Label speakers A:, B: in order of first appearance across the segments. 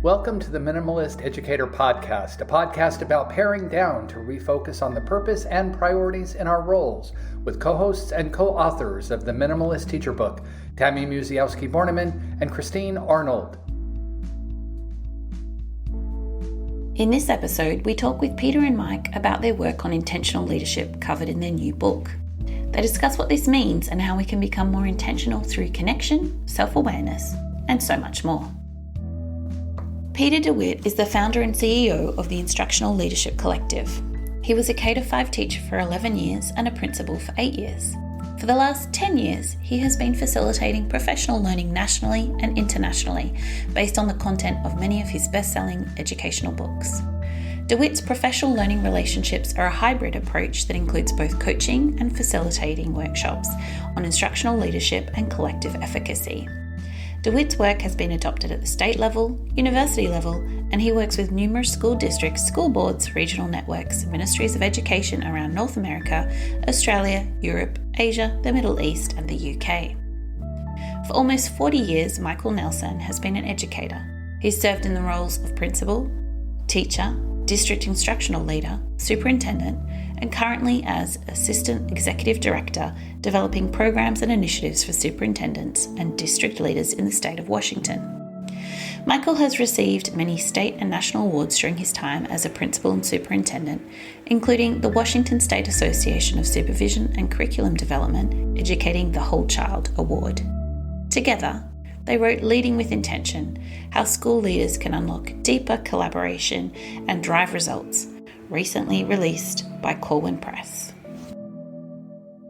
A: Welcome to the Minimalist Educator Podcast, a podcast about paring down to refocus on the purpose and priorities in our roles, with co-hosts and co-authors of the Minimalist Teacher Book, Tammy Musiowski-Borneman and Christine Arnold.
B: In this episode, we talk with Peter and Mike about their work on intentional leadership covered in their new book. They discuss what this means and how we can become more intentional through connection, self-awareness, and so much more. Peter DeWitt is the founder and CEO of the Instructional Leadership Collective. He was a K-5 teacher for 11 years and a principal for 8 years. For the last 10 years, he has been facilitating professional learning nationally and internationally based on the content of many of his best-selling educational books. DeWitt's professional learning relationships are a hybrid approach that includes both coaching and facilitating workshops on instructional leadership and collective efficacy. DeWitt's work has been adopted at the state level, university level, and he works with numerous school districts, school boards, regional networks, ministries of education around North America, Australia, Europe, Asia, the Middle East, and the UK. For almost 40 years, Michael Nelson has been an educator. He's served in the roles of principal, teacher, district instructional leader, superintendent, and currently as Assistant Executive Director, developing programs and initiatives for superintendents and district leaders in the state of Washington. Michael has received many state and national awards during his time as a principal and superintendent, including the Washington State Association of Supervision and Curriculum Development Educating the Whole Child Award. Together, they wrote Leading with Intention, How School Leaders Can Unlock Deeper Collaboration and Drive Results, recently released by Corwin Press.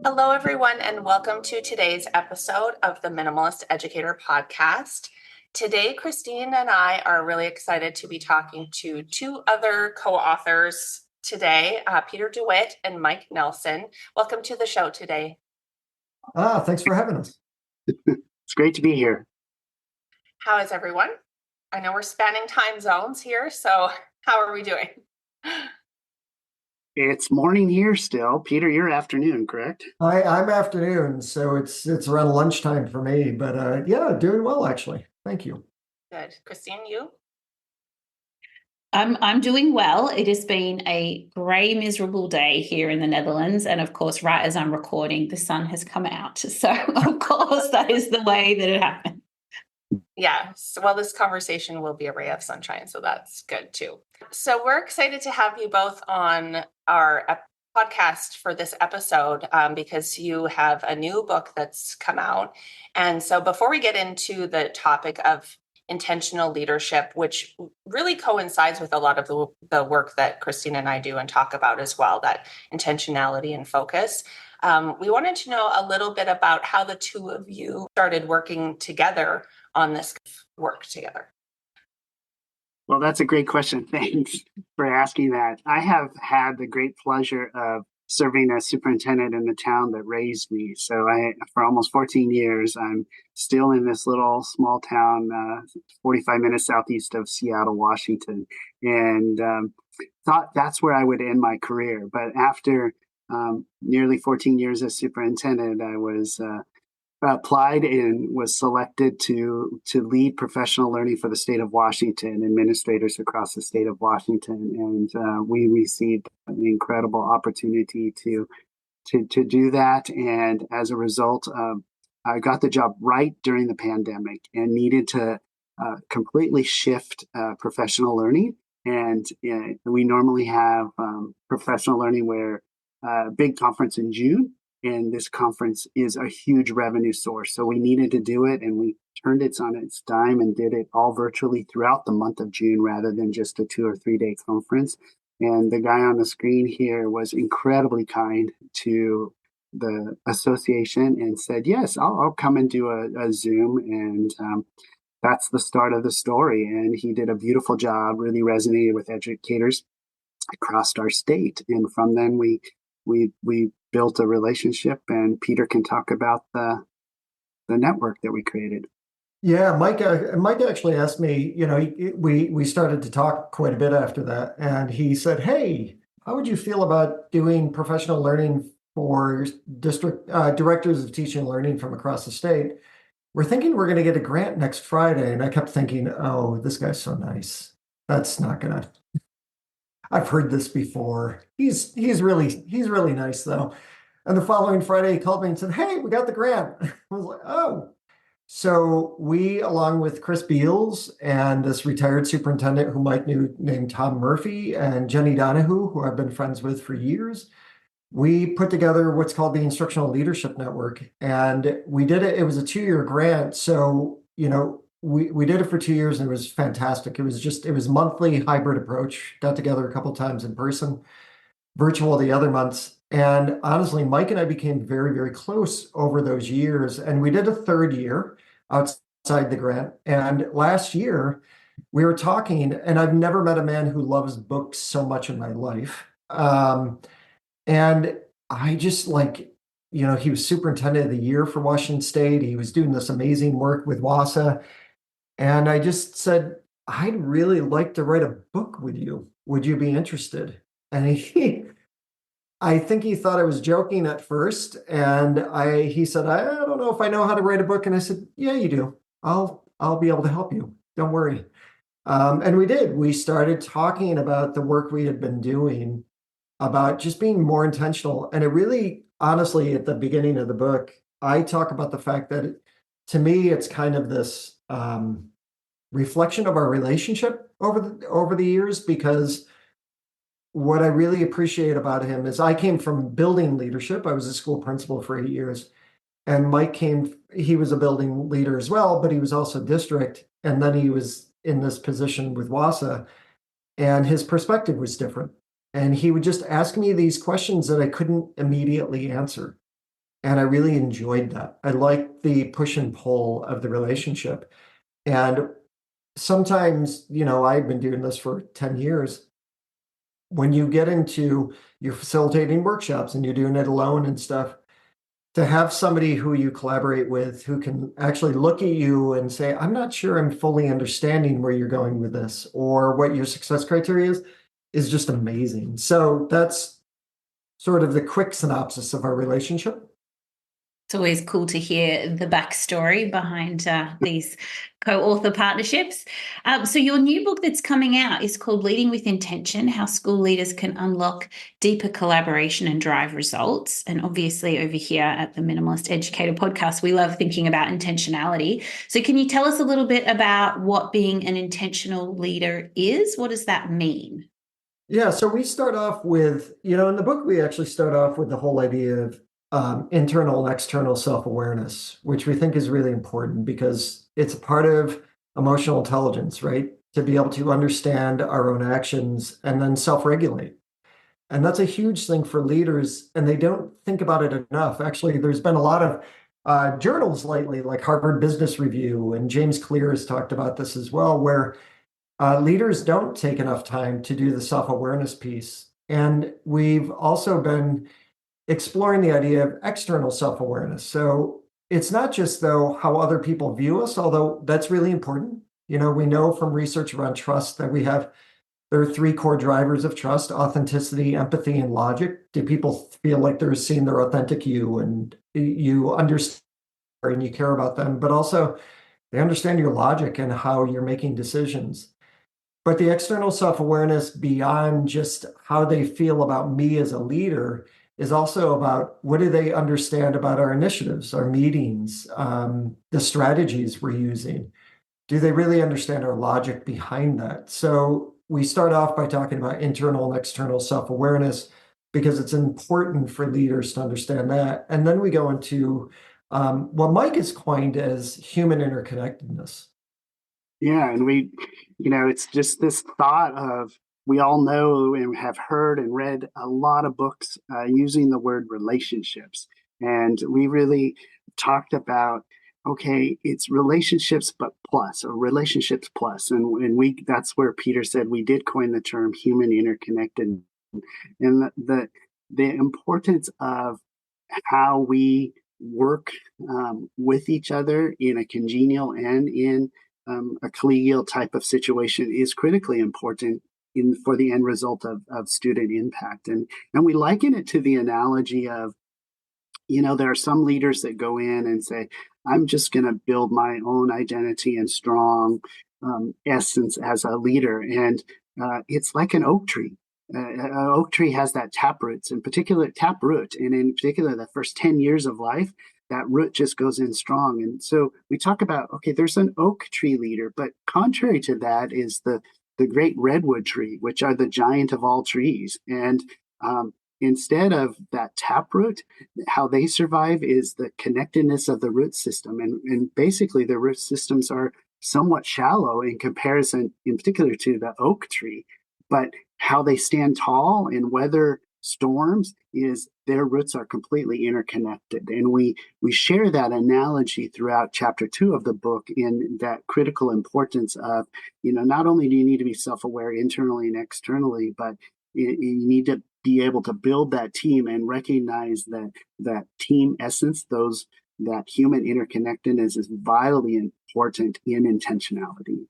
C: Hello, everyone, and welcome to today's episode of the Minimalist Educator Podcast. Today, Christine and I are really excited to be talking to two other co-authors today, Peter DeWitt and Mike Nelson. Welcome to the show today.
D: Thanks for having us.
E: It's great to be here.
C: How is everyone? I know we're spanning time zones here, so how are we doing?
E: It's morning here still. Peter, you're afternoon, correct?
D: I'm afternoon, so it's around lunchtime for me. But yeah, doing well actually. Thank you.
C: Good, Christine, you?
B: I'm doing well. It has been a grey, miserable day here in the Netherlands, and of course, right as I'm recording, the sun has come out. So of course, that is the way that it happened.
C: Yeah, well, this conversation will be a ray of sunshine, so that's good too. So we're excited to have you both on our podcast for this episode because you have a new book that's come out. And so before we get into the topic of intentional leadership, which really coincides with a lot of the work that Christine and I do and talk about as well, that intentionality and focus, we wanted to know a little bit about how the two of you started working together on this work together.
E: Well, that's a great question. Thanks for asking that. I have had the great pleasure of serving as superintendent in the town that raised me. So for almost 14 years, I'm still in this little small town, 45 minutes southeast of Seattle, Washington, and thought that's where I would end my career. But after nearly 14 years as superintendent, I was applied and was selected to lead professional learning for the state of Washington, administrators across the state of Washington. And we received an incredible opportunity to do that. And as a result, I got the job right during the pandemic and needed to completely shift professional learning. And we normally have professional learning where big conference in June. And this conference is a huge revenue source. So we needed to do it, and we turned it on its dime and did it all virtually throughout the month of June rather than just a 2 or 3 day conference. And the guy on the screen here was incredibly kind to the association and said, yes, I'll come and do a Zoom. And that's the start of the story. And he did a beautiful job, really resonated with educators across our state. And from then we built a relationship, and Peter can talk about the network that we created.
D: Yeah, Mike actually asked me, we started to talk quite a bit after that, and he said, hey, how would you feel about doing professional learning for district directors of teaching and learning from across the state? we're thinking we're going to get a grant next Friday. And I kept thinking, oh, this guy's so nice. That's not going to, I've heard this before. He's really nice though. And the following Friday, he called me and said, hey, we got the grant. I was like, oh. So we, along with Chris Beals and this retired superintendent who Mike knew named Tom Murphy and Jenny Donahue, who I've been friends with for years, we put together what's called the Instructional Leadership Network. And we did it. It was a 2-year grant. So, we did it for 2 years and it was fantastic. It was monthly hybrid approach, got together a couple times in person, virtual the other months. And honestly, Mike and I became very, very close over those years. And we did a 3rd year outside the grant. And last year we were talking, and I've never met a man who loves books so much in my life. And I just he was superintendent of the year for Washington State. He was doing this amazing work with WASA. And I just said, I'd really like to write a book with you. Would you be interested? And I think he thought I was joking at first. And he said, I don't know if I know how to write a book. And I said, yeah, you do. I'll be able to help you. Don't worry. And we did. We started talking about the work we had been doing, about just being more intentional. And it really, honestly, at the beginning of the book, I talk about the fact that to me, it's kind of this reflection of our relationship over the years, because what I really appreciate about him is I came from building leadership. I was a school principal for 8 years. And Mike he was a building leader as well, but he was also district. And then he was in this position with WASA, and his perspective was different. And he would just ask me these questions that I couldn't immediately answer. And I really enjoyed that. I liked the push and pull of the relationship. And sometimes, I've been doing this for 10 years. When you get into, you're facilitating workshops and you're doing it alone and stuff, to have somebody who you collaborate with who can actually look at you and say, I'm not sure I'm fully understanding where you're going with this or what your success criteria is just amazing. So that's sort of the quick synopsis of our relationship.
B: It's always cool to hear the backstory behind these co-author partnerships. So your new book that's coming out is called Leading with Intention, How School Leaders Can Unlock Deeper Collaboration and Drive Results. And obviously over here at the Minimalist Educator podcast, we love thinking about intentionality. So can you tell us a little bit about what being an intentional leader is? What does that mean?
D: Yeah, so we start off with, in the book, we actually start off with the whole idea of internal and external self-awareness, which we think is really important because it's a part of emotional intelligence, right? To be able to understand our own actions and then self-regulate. And that's a huge thing for leaders, and they don't think about it enough. Actually, there's been a lot of journals lately, like Harvard Business Review, and James Clear has talked about this as well, where leaders don't take enough time to do the self-awareness piece. And we've also been exploring the idea of external self-awareness. So it's not just, though, how other people view us, although that's really important. We know from research around trust that there are 3 core drivers of trust: authenticity, empathy, and logic. Do people feel like they're seeing their authentic you and you understand and you care about them, but also they understand your logic and how you're making decisions? But the external self-awareness, beyond just how they feel about me as a leader, is also about what do they understand about our initiatives, our meetings, the strategies we're using. Do they really understand our logic behind that? So we start off by talking about internal and external self-awareness because it's important for leaders to understand that. And then we go into what Mike has coined as human interconnectedness.
E: Yeah, and it's just this thought of, we all know and have heard and read a lot of books using the word relationships. And we really talked about, okay, it's relationships, but plus, or relationships plus. And that's where Peter said we did coin the term human interconnected. And the importance of how we work with each other in a congenial and in a collegial type of situation is critically important for the end result of student impact. And we liken it to the analogy of, there are some leaders that go in and say, I'm just going to build my own identity and strong essence as a leader. And it's like an oak tree. An oak tree has that taproot, and in particular, the first 10 years of life, that root just goes in strong. And so we talk about, okay, there's an oak tree leader, but contrary to that is the great redwood tree, which are the giant of all trees. And instead of that taproot, how they survive is the connectedness of the root system. And basically, the root systems are somewhat shallow in comparison, in particular, to the oak tree. But how they stand tall and weather storms is their roots are completely interconnected. And we share that analogy throughout chapter 2 of the book, in that critical importance of, not only do you need to be self-aware internally and externally, but you need to be able to build that team and recognize that team essence, that human interconnectedness is vitally important in intentionality.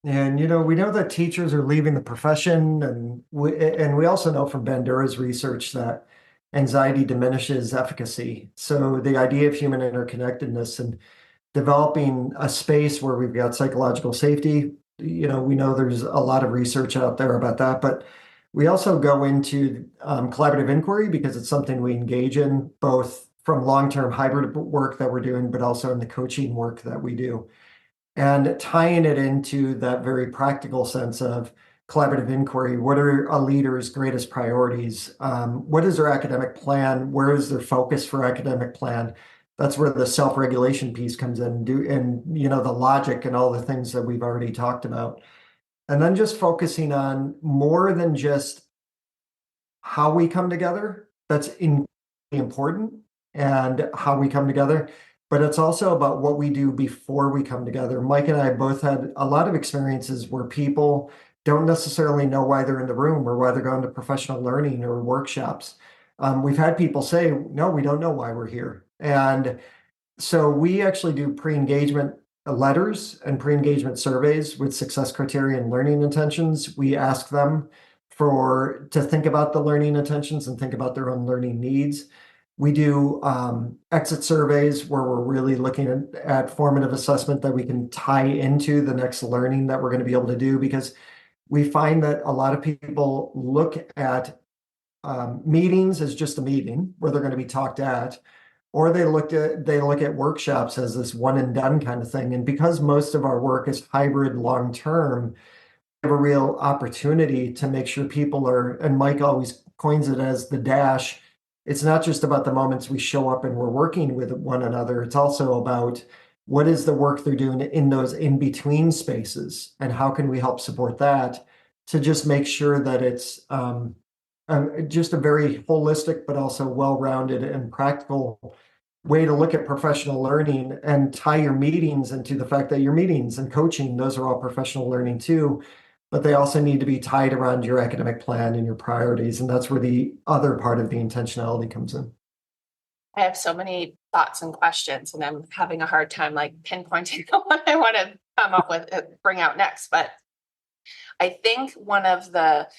D: And, we know that teachers are leaving the profession, and we also know from Bandura's research that anxiety diminishes efficacy. So the idea of human interconnectedness and developing a space where we've got psychological safety, we know there's a lot of research out there about that, but we also go into collaborative inquiry because it's something we engage in, both from long-term hybrid work that we're doing, but also in the coaching work that we do. And tying it into that very practical sense of collaborative inquiry. What are a leader's greatest priorities? What is their academic plan? Where is their focus for academic plan? That's where the self-regulation piece comes in, and the logic and all the things that we've already talked about. And then just focusing on more than just how we come together. That's important, and how we come together. But it's also about what we do before we come together. Mike and I both had a lot of experiences where people don't necessarily know why they're in the room or why they're going to professional learning or workshops. We've had people say, no, we don't know why we're here. And so we actually do pre-engagement letters and pre-engagement surveys with success criteria and learning intentions. We ask them to think about the learning intentions and think about their own learning needs. We do exit surveys where we're really looking at formative assessment that we can tie into the next learning that we're going to be able to do, because we find that a lot of people look at meetings as just a meeting where they're going to be talked at, or they look at workshops as this one and done kind of thing. And because most of our work is hybrid long term, we have a real opportunity to make sure people are, and Mike always coins it as the dash. It's not just about the moments we show up and we're working with one another. It's also about what is the work they're doing in those in-between spaces, and how can we help support that to just make sure that it's just a very holistic but also well-rounded and practical way to look at professional learning, and tie your meetings into the fact that your meetings and coaching, those are all professional learning too. But they also need to be tied around your academic plan and your priorities. And that's where the other part of the intentionality comes in.
C: I have so many thoughts and questions, and I'm having a hard time pinpointing the one I want to come up with, bring out next. But I think one of the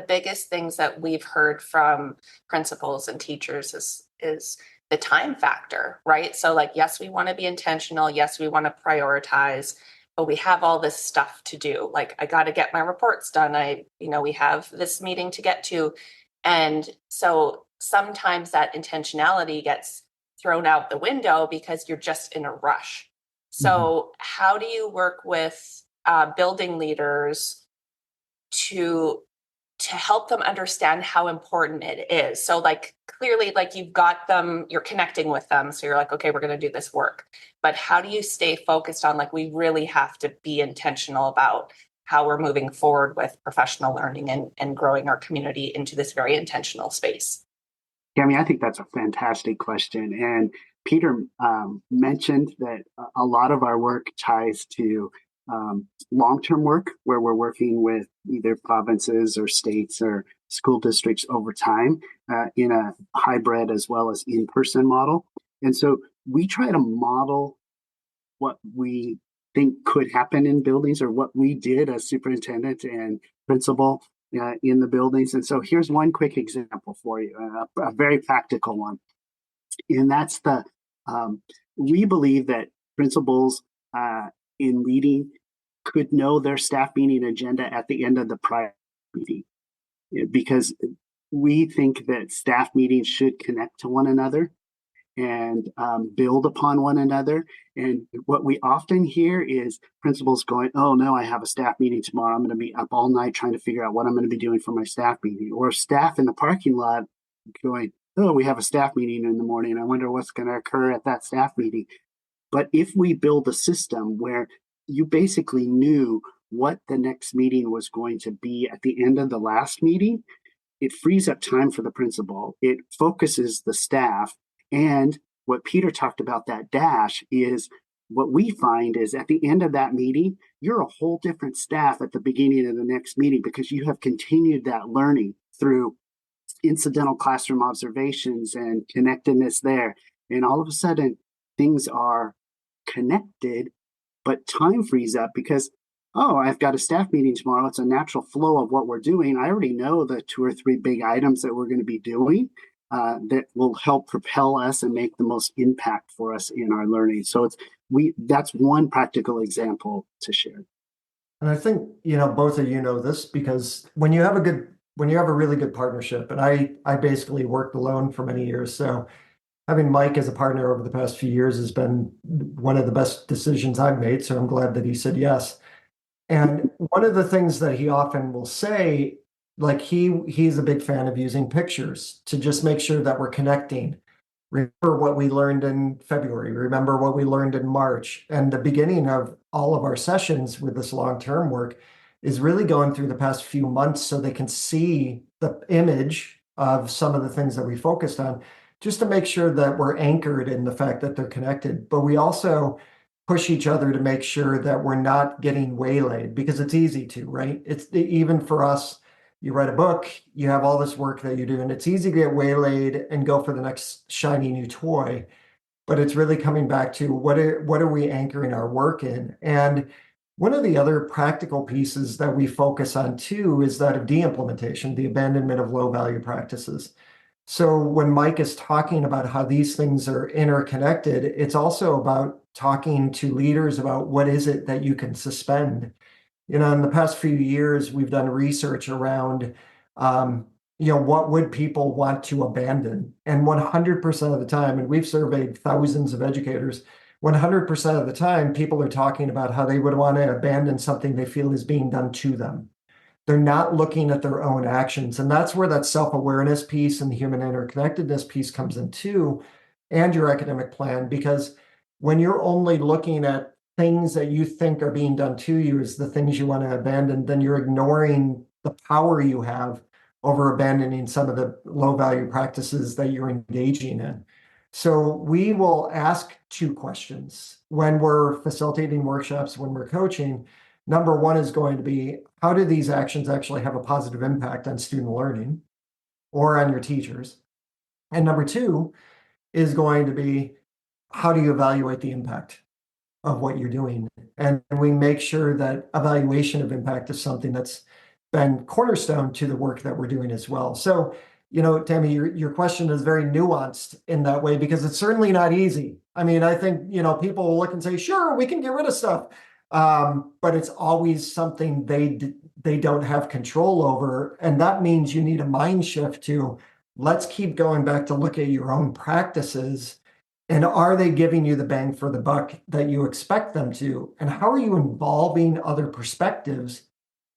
C: biggest things that we've heard from principals and teachers is the time factor, right? So yes, we want to be intentional. Yes, we want to prioritize. But we have all this stuff to do. I got to get my reports done. We have this meeting to get to. And so sometimes that intentionality gets thrown out the window because you're just in a rush. So how do you work with building leaders to help them understand how important it is? So clearly, you've got them, you're connecting with them. So you're okay, we're going to do this work. But how do you stay focused on we really have to be intentional about how we're moving forward with professional learning and growing our community into this very intentional space?
E: Yeah, I think that's a fantastic question. And Peter mentioned that a lot of our work ties to long-term work, where we're working with either provinces or states or school districts over time in a hybrid as well as in-person model. And so we try to model what we think could happen in buildings, or what we did as superintendent and principal in the buildings. And so here's one quick example for you, a very practical one. And that's we believe that principals in leading could know their staff meeting agenda at the end of the prior meeting, because we think that staff meetings should connect to one another and build upon one another. And what we often hear is principals going, oh no, I have a staff meeting tomorrow. I'm going to be up all night trying to figure out what I'm going to be doing for my staff meeting. Or staff in the parking lot going, oh, we have a staff meeting in the morning. I wonder what's going to occur at that staff meeting. But if we build a system where you basically knew what the next meeting was going to be at the end of the last meeting, it frees up time for the principal. It focuses the staff. And what Peter talked about, that dash, is what we find is at the end of that meeting, you're a whole different staff at the beginning of the next meeting because you have continued that learning through incidental classroom observations and connectedness there. And all of a sudden, things are connected, but time frees up because, oh, I've got a staff meeting tomorrow. It's a natural flow of what we're doing. I already know the 2 or 3 big items that we're going to be doing. That will help propel us and make the most impact for us in our learning. So that's one practical example to share.
D: And I think, both of you know this, because when you have a really good partnership, and I basically worked alone for many years. So having Mike as a partner over the past few years has been one of the best decisions I've made. So I'm glad that he said yes. And one of the things that he often will say, like he's a big fan of using pictures to just make sure that we're connecting. Remember what we learned in February, remember what we learned in March. And the beginning of all of our sessions with this long-term work is really going through the past few months so they can see the image of some of the things that we focused on, just to make sure that we're anchored in the fact that they're connected. But we also push each other to make sure that we're not getting waylaid, because it's easy to, right? It's even for us. You write a book, you have all this work that you do, and it's easy to get waylaid and go for the next shiny new toy. But it's really coming back to what are we anchoring our work in? And one of the other practical pieces that we focus on too is that of de-implementation, the abandonment of low value practices. So when Mike is talking about how these things are interconnected, it's also about talking to leaders about what is it that you can suspend. In the past few years, we've done research around, what would people want to abandon? And 100% of the time, and we've surveyed thousands of educators, 100% of the time, people are talking about how they would want to abandon something they feel is being done to them. They're not looking at their own actions. And that's where that self-awareness piece and the human interconnectedness piece comes in too, and your academic plan, because when you're only looking at things that you think are being done to you as the things you want to abandon, then you're ignoring the power you have over abandoning some of the low value practices that you're engaging in. So we will ask 2 questions when we're facilitating workshops, when we're coaching. Number 1 is going to be, how do these actions actually have a positive impact on student learning or on your teachers? And number 2 is going to be, how do you evaluate the impact of what you're doing? And we make sure that evaluation of impact is something that's been cornerstone to the work that we're doing as well. So, Tammy, your question is very nuanced in that way, because it's certainly not easy. I mean, I think, people will look and say, sure, we can get rid of stuff. But it's always something they don't have control over. And that means you need a mind shift to, let's keep going back to look at your own practices. And are they giving you the bang for the buck that you expect them to? And how are you involving other perspectives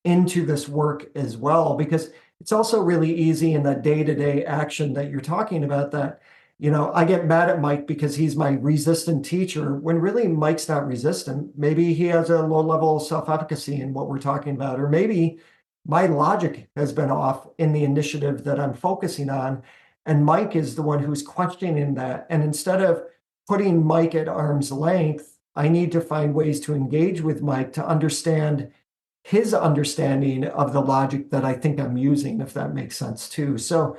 D: into this work as well? Because it's also really easy in that day-to-day action that you're talking about that, I get mad at Mike because he's my resistant teacher, when really Mike's not resistant. Maybe he has a low level of self-efficacy in what we're talking about, or maybe my logic has been off in the initiative that I'm focusing on. And Mike is the one who's questioning that. And instead of putting Mike at arm's length, I need to find ways to engage with Mike to understand his understanding of the logic that I think I'm using, if that makes sense too. So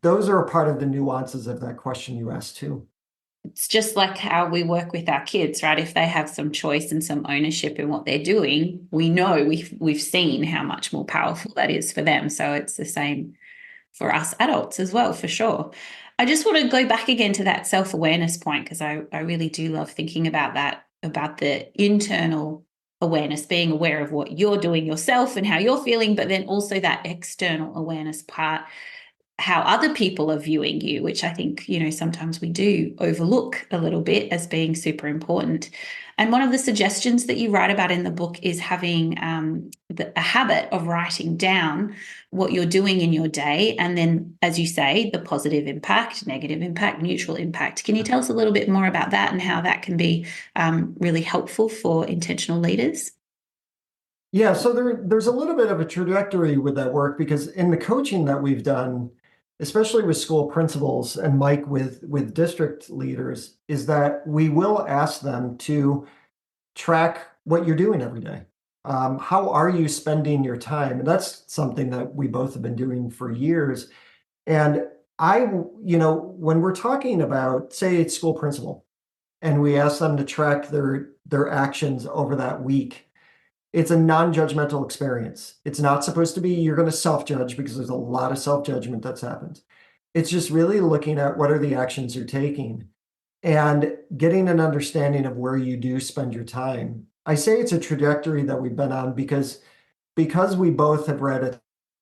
D: those are a part of the nuances of that question you asked too.
B: It's just like how we work with our kids, right? If they have some choice and some ownership in what they're doing, we know we've seen how much more powerful that is for them. So it's the same for us adults as well, for sure. I just want to go back again to that self-awareness point, because I really do love thinking about that, about the internal awareness, being aware of what you're doing yourself and how you're feeling, but then also that external awareness part, how other people are viewing you, which I think, sometimes we do overlook a little bit as being super important. And one of the suggestions that you write about in the book is having a habit of writing down what you're doing in your day. And then, as you say, the positive impact, negative impact, neutral impact. Can you tell us a little bit more about that and how that can be really helpful for intentional leaders?
D: Yeah, so there's a little bit of a trajectory with that work, because in the coaching that we've done, especially with school principals and Mike with district leaders, is that we will ask them to track what you're doing every day. How are you spending your time? And that's something that we both have been doing for years. And when we're talking about, say, it's school principal, and we ask them to track their actions over that week, it's a non-judgmental experience. It's not supposed to be, you're going to self-judge, because there's a lot of self-judgment that's happened. It's just really looking at what are the actions you're taking and getting an understanding of where you do spend your time. I say it's a trajectory that we've been on because we both have read it.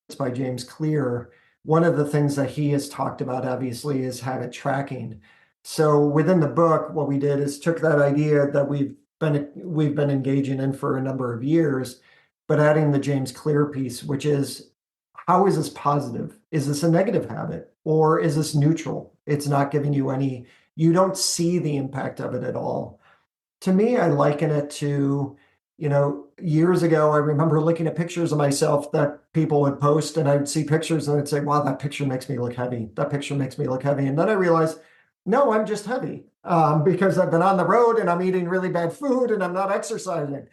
D: It's by James Clear. One of the things that he has talked about, obviously, is habit tracking. So within the book, what we did is took that idea that we've been engaging in for a number of years, but adding the James Clear piece, which is, how is this positive? Is this a negative habit, or is this neutral? It's not giving you any, you don't see the impact of it at all. To me, I liken it to, years ago, I remember looking at pictures of myself that people would post, and I'd see pictures and I'd say, wow, that picture makes me look heavy. That picture makes me look heavy. And then I realized, no, I'm just heavy because I've been on the road and I'm eating really bad food and I'm not exercising.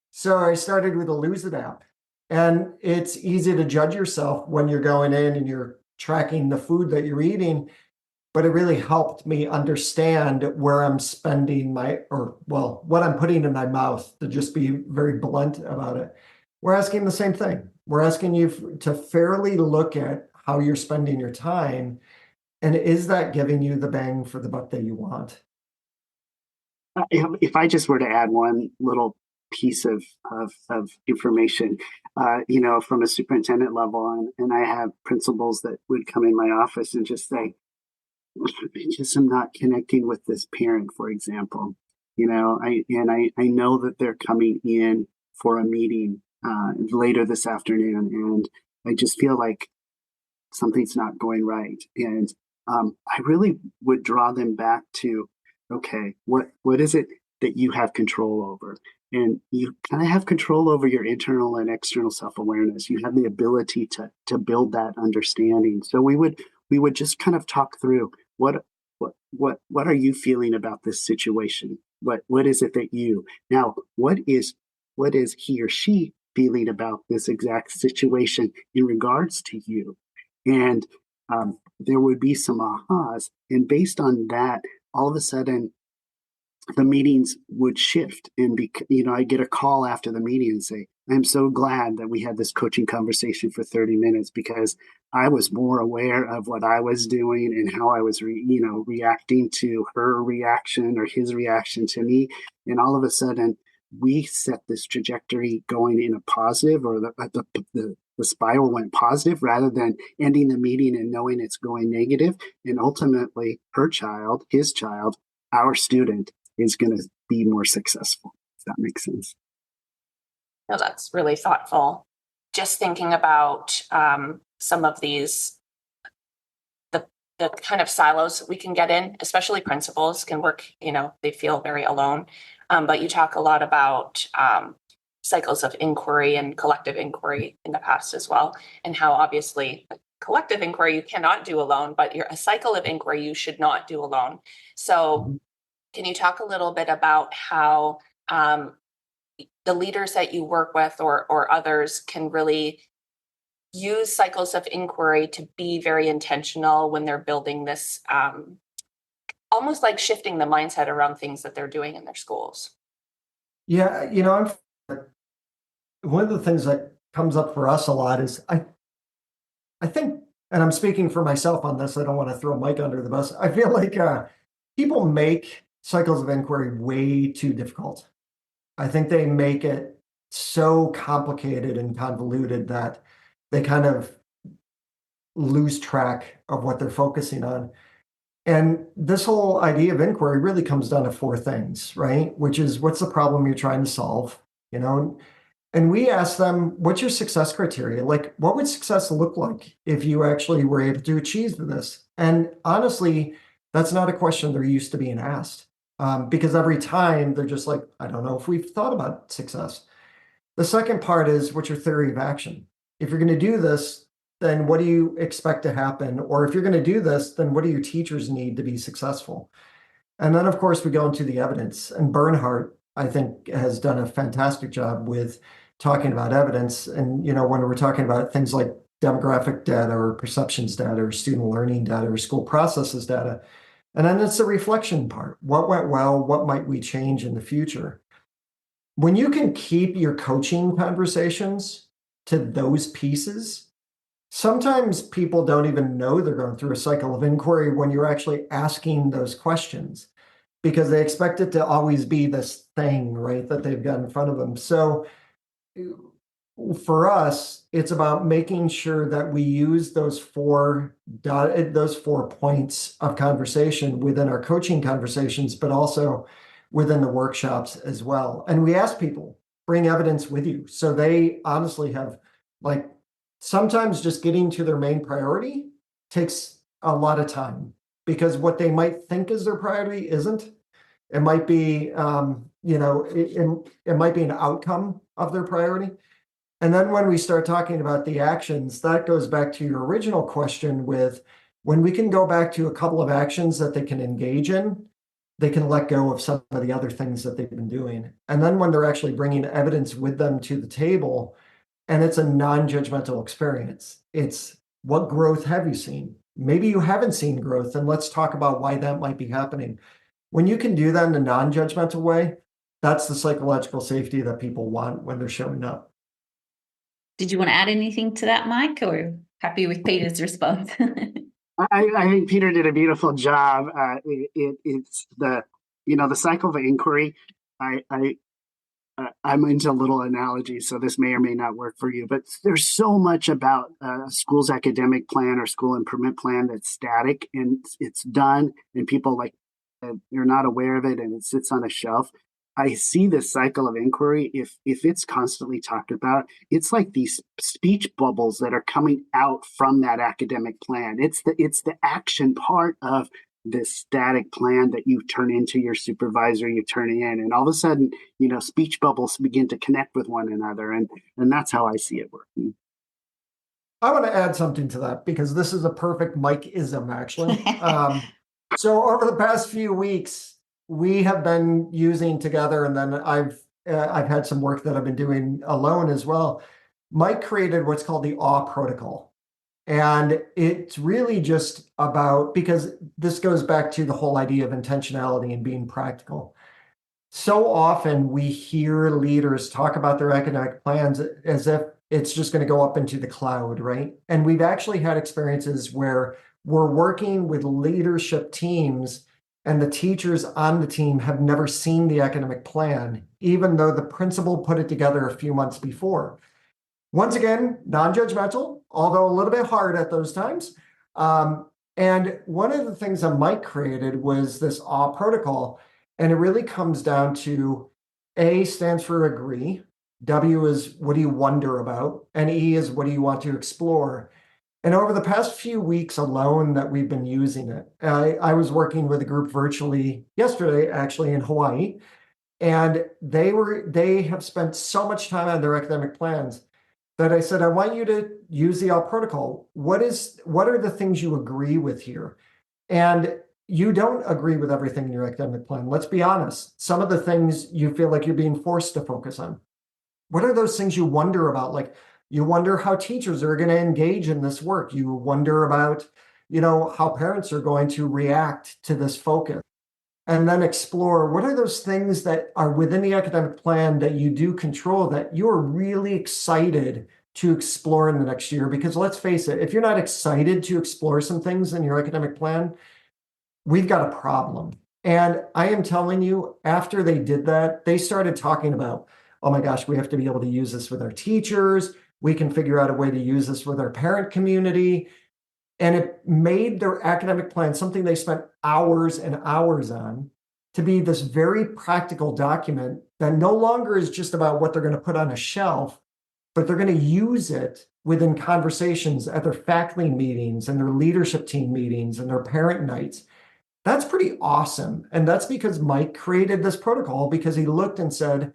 D: So I started with a Lose It app. And it's easy to judge yourself when you're going in and you're tracking the food that you're eating. But it really helped me understand where I'm spending what I'm putting in my mouth, to just be very blunt about it. We're asking the same thing. We're asking you to fairly look at how you're spending your time. And is that giving you the bang for the buck that you want?
E: If I just were to add one little piece of information, from a superintendent level, and I have principals that would come in my office and just say, I just am not connecting with this parent, for example. I know that they're coming in for a meeting later this afternoon, and I just feel like something's not going right. And I really would draw them back to, okay, what is it that you have control over? And you kind of have control over your internal and external self-awareness. You have the ability to build that understanding. So we would just kind of talk through what are you feeling about this situation? What is it that what is he or she feeling about this exact situation in regards to you? And there would be some ahas, and based on that, all of a sudden the meetings would shift, and I get a call after the meeting and say, I'm so glad that we had this coaching conversation for 30 minutes, because I was more aware of what I was doing and how I was reacting to her reaction or his reaction to me. And all of a sudden we set this trajectory going in a positive, or the spiral went positive, rather than ending the meeting and knowing it's going negative. And ultimately her child, his child, our student is going to be more successful. If that makes sense.
C: No, that's really thoughtful. Just thinking about some of these, the kind of silos we can get in, especially principals can work, they feel very alone. But you talk a lot about cycles of inquiry and collective inquiry in the past as well, and how obviously collective inquiry you cannot do alone, but a cycle of inquiry you should not do alone. So can you talk a little bit about how the leaders that you work with or others can really use cycles of inquiry to be very intentional when they're building this, almost like shifting the mindset around things that they're doing in their schools?
D: Yeah, one of the things that comes up for us a lot is I think and I'm speaking for myself on this, I don't want to throw Mike under the bus. I feel like people make cycles of inquiry way too difficult. I think they make it so complicated and convoluted that they kind of lose track of what they're focusing on. And this whole idea of inquiry really comes down to four things, right? Which is, what's the problem you're trying to solve? You know, and we ask them, what's your success criteria? Like, what would success look like if you actually were able to achieve this? And honestly, that's not a question they're used to being asked, because every time they're just like, I don't know if we've thought about success. The second part is, what's your theory of action? If you're going to do this, then what do you expect to happen? Or if you're going to do this, then what do your teachers need to be successful? And then, of course, we go into the evidence. And Bernhardt, I think, has done a fantastic job with talking about evidence. And, when we're talking about things like demographic data or perceptions data or student learning data or school processes data. And then it's the reflection part. What went well? What might we change in the future? When you can keep your coaching conversations to those pieces, sometimes people don't even know they're going through a cycle of inquiry when you're actually asking those questions, because they expect it to always be this thing, right, that they've got in front of them. So for us, it's about making sure that we use those four points of conversation within our coaching conversations, but also within the workshops as well. And we ask people, bring evidence with you. So they honestly have, like, sometimes just getting to their main priority takes a lot of time, because what they might think is their priority isn't. It might be, it might be an outcome of their priority. And then when we start talking about the actions, that goes back to your original question with, when we can go back to a couple of actions that they can engage in, they can let go of some of the other things that they've been doing. And then when they're actually bringing evidence with them to the table, and it's a non-judgmental experience, it's, what growth have you seen? Maybe you haven't seen growth, and let's talk about why that might be happening. When you can do that in a non-judgmental way, that's the psychological safety that people want when they're showing up.
B: Did you want to add anything to that, Mike, or happy with Peter's response?
E: I think Peter did a beautiful job. It's the cycle of inquiry. I'm into little analogies, so this may or may not work for you, but there's so much about a school's academic plan or school improvement plan that's static, and it's done, and people you're not aware of it, and it sits on a shelf. I see this cycle of inquiry. If it's constantly talked about, it's like these speech bubbles that are coming out from that academic plan. It's the action part of this static plan that you turn into your supervisor, you turn in, and all of a sudden, speech bubbles begin to connect with one another, and that's how I see it working.
D: I want to add something to that, because this is a perfect Mike-ism, actually. So over the past few weeks, we have been using together, and then I've had some work that I've been doing alone as well. Mike created what's called the AWE protocol. And it's really just about, because this goes back to the whole idea of intentionality and being practical. So often we hear leaders talk about their academic plans as if it's just going to go up into the cloud, right? And we've actually had experiences where we're working with leadership teams, and the teachers on the team have never seen the academic plan, even though the principal put it together a few months before. Once again, non-judgmental, although a little bit hard at those times. And one of the things that Mike created was this AWE protocol. And it really comes down to, A stands for agree, W is what do you wonder about, and E is what do you want to explore. And over the past few weeks alone that we've been using it, I was working with a group virtually yesterday, actually in Hawaii, and they have spent so much time on their academic plans that I said, I want you to use the AWE protocol. What are the things you agree with here? And you don't agree with everything in your academic plan. Let's be honest. Some of the things you feel like you're being forced to focus on. What are those things you wonder about? Like, you wonder how teachers are going to engage in this work. You wonder about, how parents are going to react to this focus. And then explore, what are those things that are within the academic plan that you do control, that you're really excited to explore in the next year? Because let's face it, if you're not excited to explore some things in your academic plan, we've got a problem. And I am telling you, after they did that, they started talking about, oh my gosh, we have to be able to use this with our teachers. We can figure out a way to use this with our parent community. And it made their academic plan something they spent hours and hours on to be this very practical document that no longer is just about what they're going to put on a shelf, but they're going to use it within conversations at their faculty meetings and their leadership team meetings and their parent nights. That's pretty awesome. And that's because Mike created this protocol because he looked and said,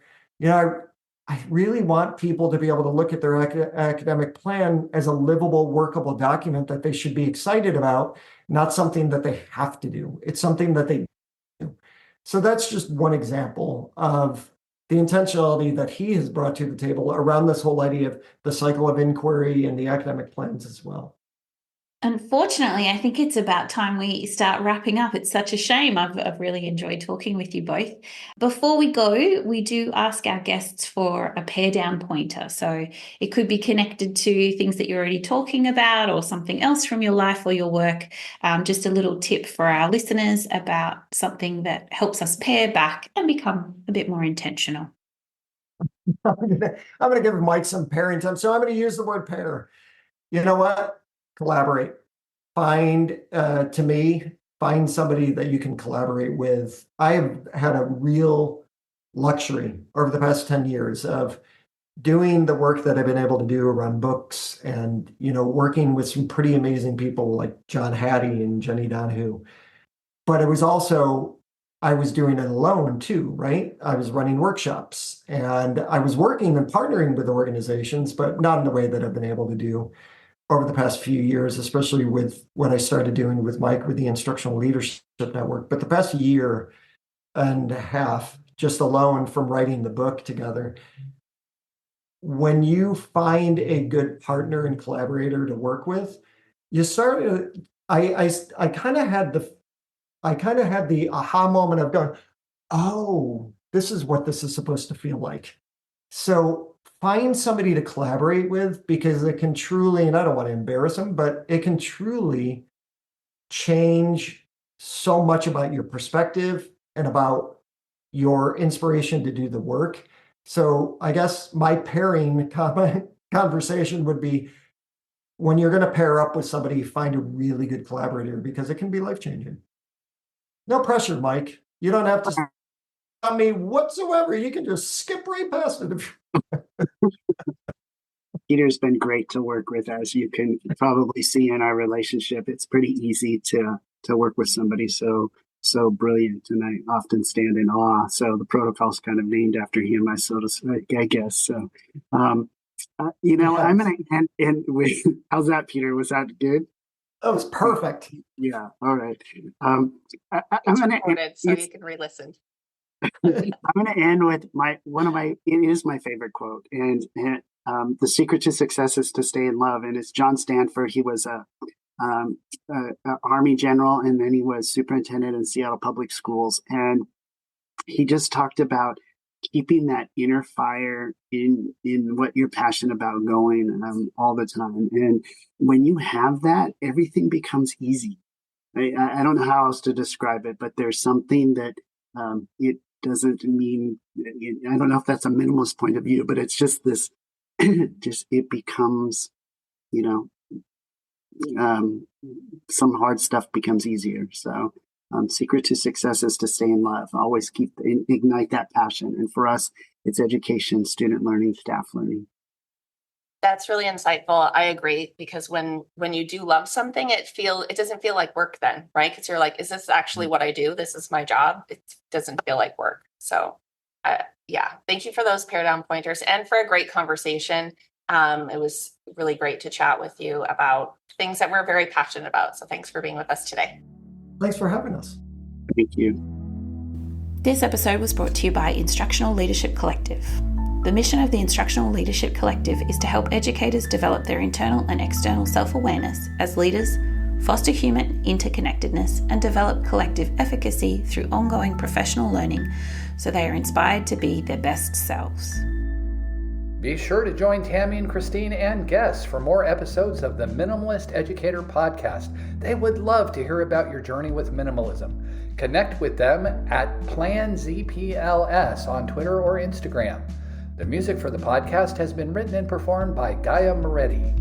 D: I really want people to be able to look at their academic plan as a livable, workable document that they should be excited about, not something that they have to do. It's something that they do. So that's just one example of the intentionality that he has brought to the table around this whole idea of the cycle of inquiry and the academic plans as well.
B: Unfortunately, I think it's about time we start wrapping up. It's such a shame. I've really enjoyed talking with you both. Before we go, we do ask our guests for a pair down pointer. So it could be connected to things that you're already talking about or something else from your life or your work. Just a little tip for our listeners about something that helps us pair back and become a bit more intentional.
D: I'm gonna give Mike some pairing time. So I'm going to use the word pair. You know what? Collaborate. Find somebody that you can collaborate with. I've had a real luxury over the past 10 years of doing the work that I've been able to do around books and, working with some pretty amazing people like John Hattie and Jenny Donahue. But I was doing it alone too, right? I was running workshops and I was working and partnering with organizations, but not in the way that I've been able to do over the past few years, especially with what I started doing with Mike with the Instructional Leadership Network. But the past year and a half, just alone from writing the book together, when you find a good partner and collaborator to work with, you start. I kind of had the aha moment of going, oh, this is what this is supposed to feel like. So find somebody to collaborate with because it can truly, and I don't want to embarrass them, but it can truly change so much about your perspective and about your inspiration to do the work. So I guess my pairing conversation would be when you're going to pair up with somebody, find a really good collaborator because it can be life-changing. No pressure, Mike. You don't have to tell me whatsoever. You can just skip right past it.
E: Peter's been great to work with, as you can probably see in our relationship. It's pretty easy to work with somebody so brilliant, and I often stand in awe. So the protocol's kind of named after him, I guess. So, I'm going to end with, how's that, Peter? Was that good?
D: That was perfect.
E: Yeah. All right.
C: I'm going to end so you can re-listen.
E: I'm going to end with it is my favorite quote, and the secret to success is to stay in love. And it's John Stanford. He was a Army general, and then he was superintendent in Seattle Public Schools. And he just talked about keeping that inner fire in what you're passionate about going all the time. And when you have that, everything becomes easy. I don't know how else to describe it, but there's something that it doesn't mean, I don't know if that's a minimalist point of view, but it's just this, it becomes, some hard stuff becomes easier. So secret to success is to stay in love. Always ignite that passion. And for us, it's education, student learning, staff learning.
C: That's really insightful. I agree, because when you do love something, it doesn't feel like work then, right? Because you're like, is this actually what I do? This is my job. It doesn't feel like work. So thank you for those pair down pointers and for a great conversation. It was really great to chat with you about things that we're very passionate about. So thanks for being with us today.
D: Thanks for having us.
E: Thank you.
B: This episode was brought to you by Instructional Leadership Collective. The mission of the Instructional Leadership Collective is to help educators develop their internal and external self-awareness as leaders, foster human interconnectedness, and develop collective efficacy through ongoing professional learning so they are inspired to be their best selves.
A: Be sure to join Tammy and Christine and guests for more episodes of the Minimalist Educator Podcast. They would love to hear about your journey with minimalism. Connect with them at PlanZPLS on Twitter or Instagram. The music for the podcast has been written and performed by Gaia Moretti.